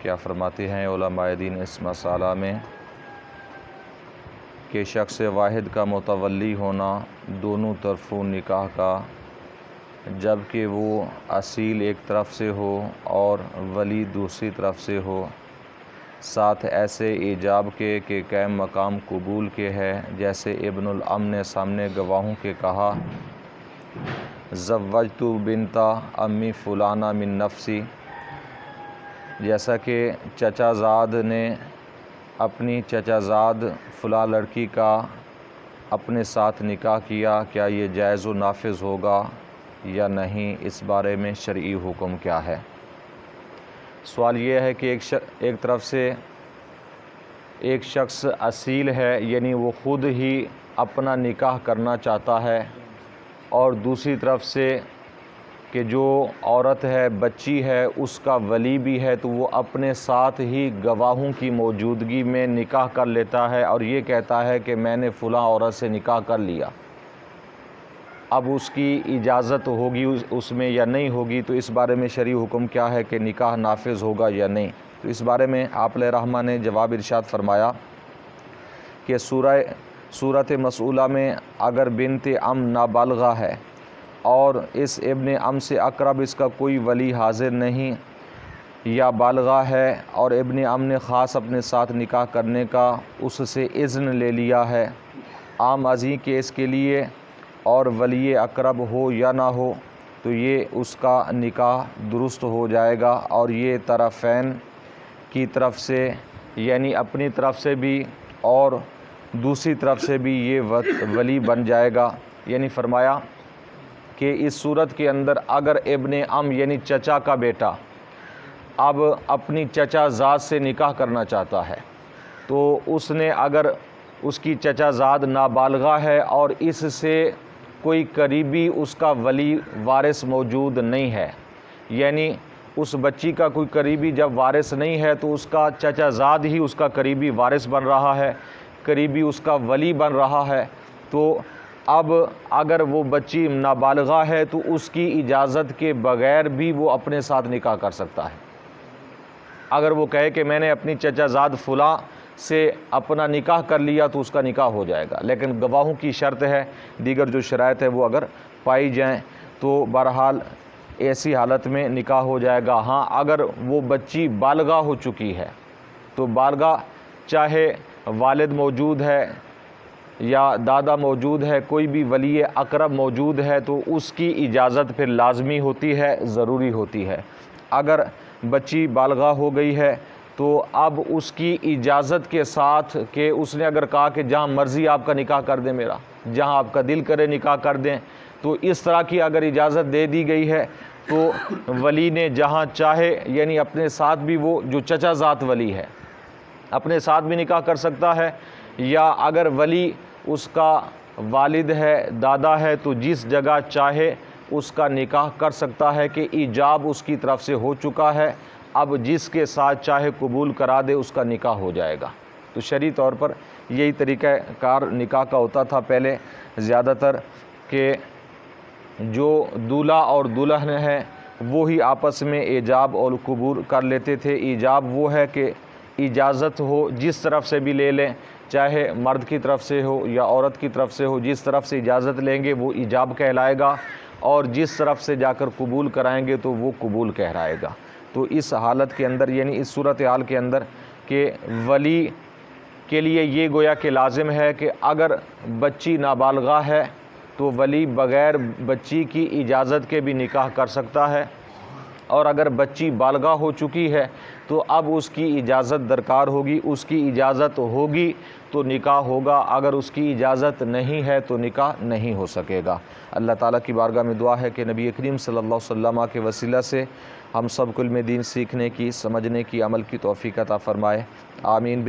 کیا فرماتے ہیں علماء دین اس مسئلہ میں کہ شخص واحد کا متولی ہونا دونوں طرفوں نکاح کا، جبکہ وہ اصیل ایک طرف سے ہو اور ولی دوسری طرف سے ہو، ساتھ ایسے ایجاب کے کہ قائم مقام قبول کے ہے، جیسے ابن العم نے سامنے گواہوں کے کہا زوجت بنت امی فلانہ من نفسی، جیسا کہ چچا زاد نے اپنی چچا زاد فلاں لڑکی کا اپنے ساتھ نکاح کیا، کیا یہ جائز و نافذ ہوگا یا نہیں؟ اس بارے میں شرعی حکم کیا ہے؟ سوال یہ ہے کہ ایک طرف سے ایک شخص اصیل ہے، یعنی وہ خود ہی اپنا نکاح کرنا چاہتا ہے، اور دوسری طرف سے کہ جو عورت ہے، بچی ہے، اس کا ولی بھی ہے، تو وہ اپنے ساتھ ہی گواہوں کی موجودگی میں نکاح کر لیتا ہے اور یہ کہتا ہے کہ میں نے فلاں عورت سے نکاح کر لیا۔ اب اس کی اجازت ہوگی اس میں یا نہیں ہوگی، تو اس بارے میں شرعی حکم کیا ہے کہ نکاح نافذ ہوگا یا نہیں؟ تو اس بارے میں آپ علیہ رحمہ نے جواب ارشاد فرمایا کہ صورت مسئولہ میں اگر بنت عم نابالغہ ہے اور اس ابن عم سے اقرب اس کا کوئی ولی حاضر نہیں، یا بالغہ ہے اور ابن عم نے خاص اپنے ساتھ نکاح کرنے کا اس سے اذن لے لیا ہے، عام ازیں کہ اس کے لیے اور ولی اقرب ہو یا نہ ہو، تو یہ اس کا نکاح درست ہو جائے گا، اور یہ طرفین کی طرف سے یعنی اپنی طرف سے بھی اور دوسری طرف سے بھی یہ ولی بن جائے گا۔ یعنی فرمایا کہ اس صورت کے اندر اگر ابن عم یعنی چچا کا بیٹا اب اپنی چچا زاد سے نکاح کرنا چاہتا ہے، تو اس نے اگر اس کی چچا زاد نابالغہ ہے اور اس سے کوئی قریبی اس کا ولی وارث موجود نہیں ہے، یعنی اس بچی کا کوئی قریبی جب وارث نہیں ہے تو اس کا چچا زاد ہی اس کا قریبی وارث بن رہا ہے، قریبی اس کا ولی بن رہا ہے، تو اب اگر وہ بچی نابالغہ ہے تو اس کی اجازت کے بغیر بھی وہ اپنے ساتھ نکاح کر سکتا ہے۔ اگر وہ کہے کہ میں نے اپنی چچا زاد فلاں سے اپنا نکاح کر لیا تو اس کا نکاح ہو جائے گا، لیکن گواہوں کی شرط ہے، دیگر جو شرائط ہے وہ اگر پائی جائیں تو بہرحال ایسی حالت میں نکاح ہو جائے گا۔ ہاں اگر وہ بچی بالغہ ہو چکی ہے تو بالغہ چاہے والد موجود ہے یا دادا موجود ہے، کوئی بھی ولی اقرب موجود ہے، تو اس کی اجازت پھر لازمی ہوتی ہے، ضروری ہوتی ہے۔ اگر بچی بالغہ ہو گئی ہے تو اب اس کی اجازت کے ساتھ کہ اس نے اگر کہا کہ جہاں مرضی آپ کا نکاح کر دیں، میرا جہاں آپ کا دل کرے نکاح کر دیں، تو اس طرح کی اگر اجازت دے دی گئی ہے تو ولی نے جہاں چاہے یعنی اپنے ساتھ بھی وہ جو چچا ذات ولی ہے اپنے ساتھ بھی نکاح کر سکتا ہے، یا اگر ولی اس کا والد ہے، دادا ہے، تو جس جگہ چاہے اس کا نکاح کر سکتا ہے کہ ایجاب اس کی طرف سے ہو چکا ہے، اب جس کے ساتھ چاہے قبول کرا دے اس کا نکاح ہو جائے گا۔ تو شرعی طور پر یہی طریقہ کار نکاح کا ہوتا تھا پہلے زیادہ تر، کہ جو دولہا اور دلہن ہے وہی آپس میں ایجاب اور قبول کر لیتے تھے۔ ایجاب وہ ہے کہ اجازت ہو، جس طرف سے بھی لے لیں، چاہے مرد کی طرف سے ہو یا عورت کی طرف سے ہو، جس طرف سے اجازت لیں گے وہ ایجاب کہلائے گا، اور جس طرف سے جا کر قبول کرائیں گے تو وہ قبول کہلائے گا۔ تو اس حالت کے اندر یعنی اس صورتحال کے اندر کہ ولی کے لیے یہ گویا کہ لازم ہے کہ اگر بچی نابالغہ ہے تو ولی بغیر بچی کی اجازت کے بھی نکاح کر سکتا ہے، اور اگر بچی بالغہ ہو چکی ہے تو اب اس کی اجازت درکار ہوگی، اس کی اجازت ہوگی تو نکاح ہوگا، اگر اس کی اجازت نہیں ہے تو نکاح نہیں ہو سکے گا۔ اللہ تعالیٰ کی بارگاہ میں دعا ہے کہ نبی کریم صلی اللہ علیہ وسلم کے وسیلہ سے ہم سب کو علم دین سیکھنے کی، سمجھنے کی، عمل کی توفیق عطا فرمائے، آمین۔